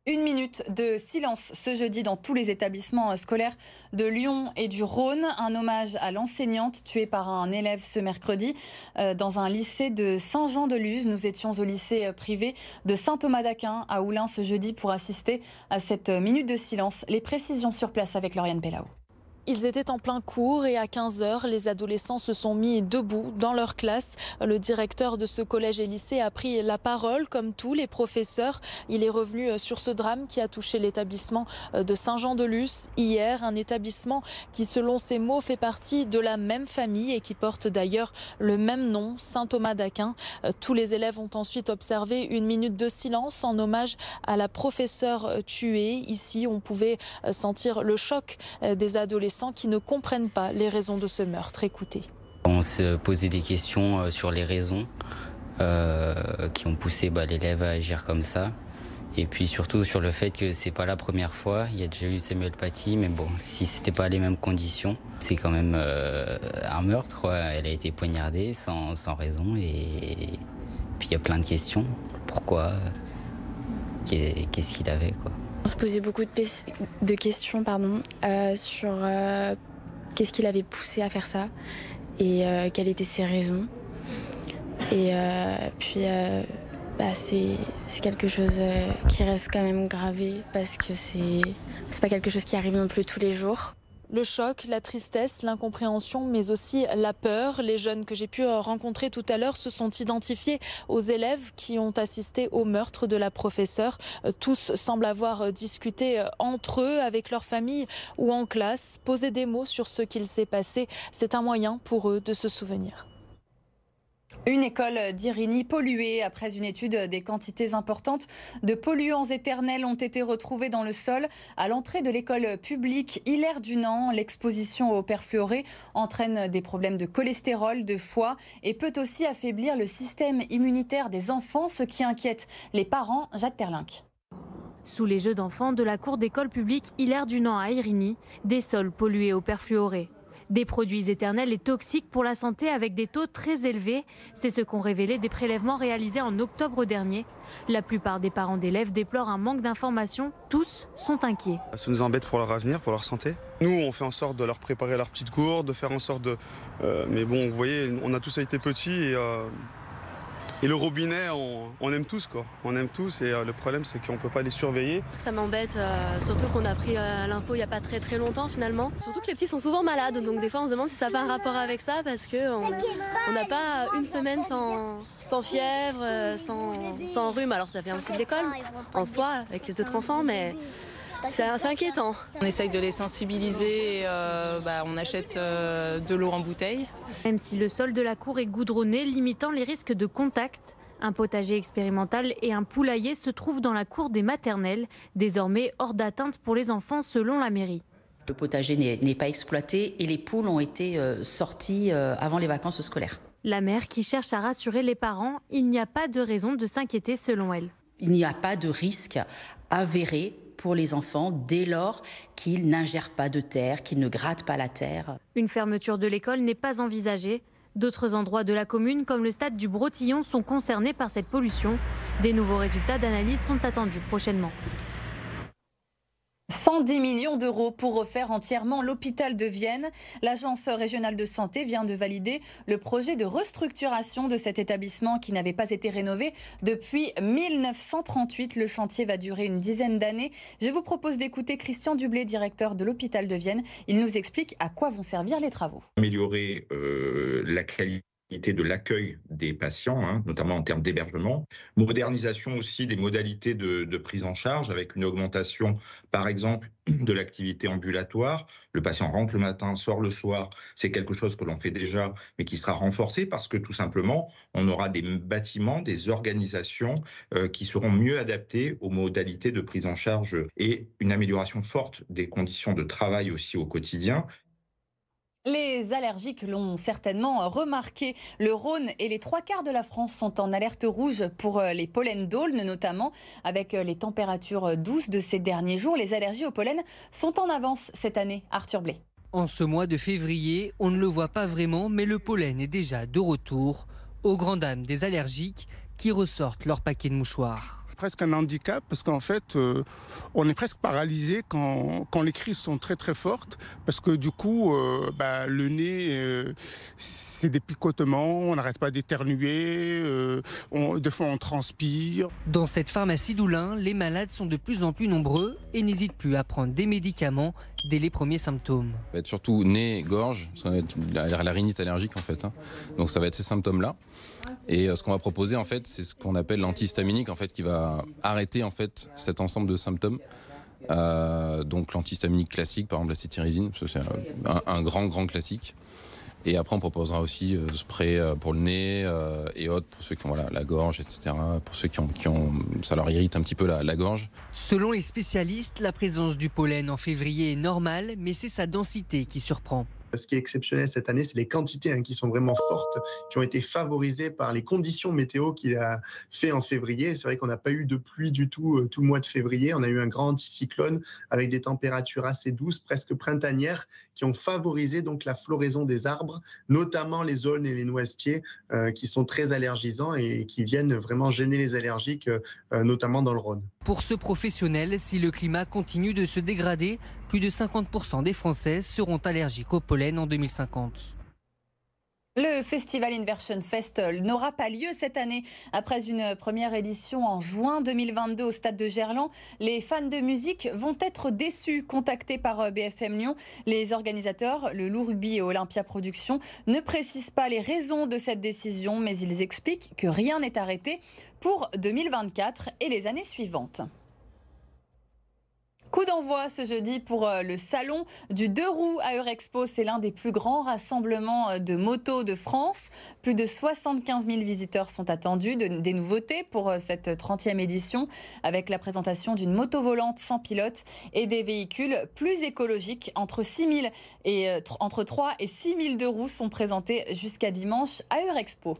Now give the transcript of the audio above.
Une minute de silence ce jeudi dans tous les établissements scolaires de Lyon et du Rhône. Un hommage à l'enseignante tuée par un élève ce mercredi dans un lycée de Saint-Jean-de-Luz. Nous étions au lycée privé de Saint-Thomas-d'Aquin à Oullins ce jeudi pour assister à cette minute de silence. Les précisions sur place avec Lauriane Pellao. Ils étaient en plein cours et à 15 h, les adolescents se sont mis debout dans leur classe. Le directeur de ce collège et lycée a pris la parole comme tous les professeurs. Il est revenu sur ce drame qui a touché l'établissement de Saint-Jean-de-Luz hier. Un établissement qui, selon ses mots, fait partie de la même famille et qui porte d'ailleurs le même nom, Saint-Thomas-d'Aquin. Tous les élèves ont ensuite observé une minute de silence en hommage à la professeure tuée. Ici, on pouvait sentir le choc des adolescents qui ne comprennent pas les raisons de ce meurtre. Écoutez. On se posait des questions sur les raisons qui ont poussé l'élève à agir comme ça. Et puis surtout sur le fait que c'est pas la première fois. Il y a déjà eu Samuel Paty, mais bon, si c'était pas les mêmes conditions, c'est quand même un meurtre, quoi. Elle a été poignardée sans raison et puis il y a plein de questions. Pourquoi Qu'est-ce qu'il avait, quoi. On se posait beaucoup de questions sur qu'est-ce qui l'avait poussé à faire ça et quelles étaient ses raisons. Et puis c'est quelque chose qui reste quand même gravé parce que c'est pas quelque chose qui arrive non plus tous les jours. Le choc, la tristesse, l'incompréhension, mais aussi la peur. Les jeunes que j'ai pu rencontrer tout à l'heure se sont identifiés aux élèves qui ont assisté au meurtre de la professeure. Tous semblent avoir discuté entre eux, avec leur famille ou en classe. Poser des mots sur ce qu'il s'est passé, c'est un moyen pour eux de se souvenir. Une école d'Irigny polluée. Après une étude, des quantités importantes de polluants éternels ont été retrouvées dans le sol à l'entrée de l'école publique Hilaire-Dunant. L'exposition aux perfluorés entraîne des problèmes de cholestérol, de foie et peut aussi affaiblir le système immunitaire des enfants, ce qui inquiète les parents. Jade Terlinck. Sous les jeux d'enfants de la cour d'école publique Hilaire-Dunant à Irigny, des sols pollués aux perfluorés. Des produits éternels et toxiques pour la santé avec des taux très élevés. C'est ce qu'ont révélé des prélèvements réalisés en octobre dernier. La plupart des parents d'élèves déplorent un manque d'informations. Tous sont inquiets. Ça nous embête pour leur avenir, pour leur santé. Nous, on fait en sorte de leur préparer leur petite cour, de faire en sorte de... mais bon, vous voyez, on a tous été petits et le robinet, on aime tous, quoi. On aime tous et le problème, c'est qu'on ne peut pas les surveiller. Ça m'embête, surtout qu'on a pris l'info il n'y a pas très longtemps finalement. Surtout que les petits sont souvent malades, donc des fois on se demande si ça n'a pas un rapport avec ça parce qu'on n'a pas une semaine sans fièvre, sans rhume. Alors ça vient aussi de l'école en soi avec les autres enfants, mais c'est inquiétant. On essaye de les sensibiliser et on achète de l'eau en bouteille. Même si le sol de la cour est goudronné, limitant les risques de contact, un potager expérimental et un poulailler se trouvent dans la cour des maternelles, désormais hors d'atteinte pour les enfants selon la mairie. Le potager n'est pas exploité et les poules ont été sorties avant les vacances scolaires. La maire qui cherche à rassurer les parents, il n'y a pas de raison de s'inquiéter selon elle. Il n'y a pas de risque avéré pour les enfants dès lors qu'ils n'ingèrent pas de terre, qu'ils ne grattent pas la terre. Une fermeture de l'école n'est pas envisagée. D'autres endroits de la commune, comme le stade du Brotillon, sont concernés par cette pollution. Des nouveaux résultats d'analyse sont attendus prochainement. 110 millions d'euros pour refaire entièrement l'hôpital de Vienne. L'agence régionale de santé vient de valider le projet de restructuration de cet établissement qui n'avait pas été rénové depuis 1938. Le chantier va durer une dizaine d'années. Je vous propose d'écouter Christian Dublé, directeur de l'hôpital de Vienne. Il nous explique à quoi vont servir les travaux. Améliorer la qualité de l'accueil des patients, notamment en termes d'hébergement. Modernisation aussi des modalités de prise en charge avec une augmentation, par exemple, de l'activité ambulatoire. Le patient rentre le matin, sort le soir. C'est quelque chose que l'on fait déjà, mais qui sera renforcé parce que tout simplement, on aura des bâtiments, des organisations qui seront mieux adaptées aux modalités de prise en charge et une amélioration forte des conditions de travail aussi au quotidien. Les allergiques l'ont certainement remarqué. Le Rhône et les 3/4 de la France sont en alerte rouge pour les pollens d'aulne notamment. Avec les températures douces de ces derniers jours, les allergies au pollen sont en avance cette année. Arthur Blé. En ce mois de février, on ne le voit pas vraiment, mais le pollen est déjà de retour, aux grandes dames des allergiques qui ressortent leur paquet de mouchoirs. presque un handicap parce qu'en fait, on est presque paralysé quand les crises sont très très fortes parce que du coup, le nez, c'est des picotements, on n'arrête pas d'éternuer, des fois on transpire. Dans cette pharmacie d'Oulin, les malades sont de plus en plus nombreux et n'hésitent plus à prendre des médicaments dès les premiers symptômes. Ça va être surtout nez, gorge, ça va être la rhinite allergique en fait. Donc ça va être ces symptômes-là. Et ce qu'on va proposer en fait, c'est ce qu'on appelle l'antihistaminique en fait, qui va arrêter en fait cet ensemble de symptômes. Donc l'antihistaminique classique, par exemple la cétirizine, c'est un grand classique. Et après on proposera aussi spray pour le nez et autres pour ceux qui ont la gorge, etc. Pour ceux qui ont ça leur irrite un petit peu la gorge. Selon les spécialistes, la présence du pollen en février est normale, mais c'est sa densité qui surprend. Ce qui est exceptionnel cette année, c'est les quantités qui sont vraiment fortes, qui ont été favorisées par les conditions météo qu'il a fait en février. C'est vrai qu'on n'a pas eu de pluie du tout le mois de février. On a eu un grand anticyclone avec des températures assez douces, presque printanières, qui ont favorisé donc la floraison des arbres, notamment les aulnes et les noisetiers, qui sont très allergisants et qui viennent vraiment gêner les allergiques, notamment dans le Rhône. Pour ce professionnel, si le climat continue de se dégrader, plus de 50% des Françaises seront allergiques au pollen en 2050. Le festival Inversion Fest n'aura pas lieu cette année. Après une première édition en juin 2022 au stade de Gerland, les fans de musique vont être déçus. Contactés par BFM Lyon, les organisateurs, le Loup Rugby et Olympia Productions, ne précisent pas les raisons de cette décision, mais ils expliquent que rien n'est arrêté pour 2024 et les années suivantes. Coup d'envoi ce jeudi pour le salon du 2 roues à Eurexpo. C'est l'un des plus grands rassemblements de motos de France. Plus de 75 000 visiteurs sont attendus. Des nouveautés pour cette 30e édition avec la présentation d'une moto volante sans pilote et des véhicules plus écologiques. Entre 3 et 6 000 2 roues sont présentés jusqu'à dimanche à Eurexpo.